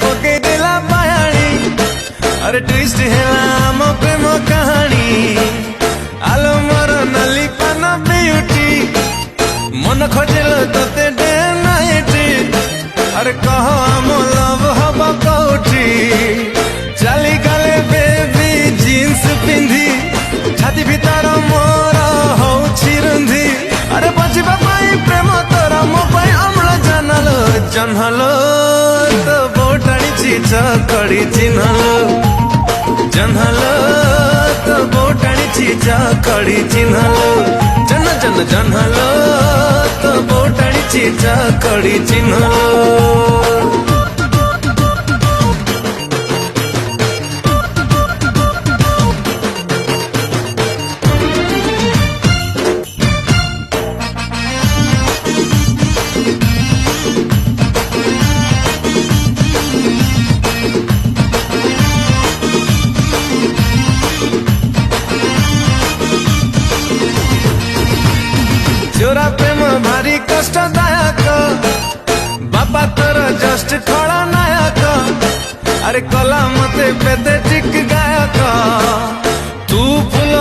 पके देला पायाणी। अरे ट्विस्ट हेला आम प्रेम कहानी। आलो मोर नली पान ब्यूटी मन खोजल तोते डे नाइट। अरे कह आम लव हब कौटी चली गले बेबी जीन्स पिंधी छाती भीतर मोर होउछि रुंधी। अरे बचिबा पाई प्रेम तोरा मो पाई अम्ल जानलो जन्हलो तो बोटाणी चीज कड़ी चिन्हलो जन्हलो तो बोटाणी चीज कड़ी चिन्हलो जन जन जन्हलो तो बोटाणी चीज कड़ी चिन्हलो। चोरा प्रेम भारी कष्टदायक बापा तोर जस्ट खलनायक। अरे कला मते पेते टिक गायक तू फूल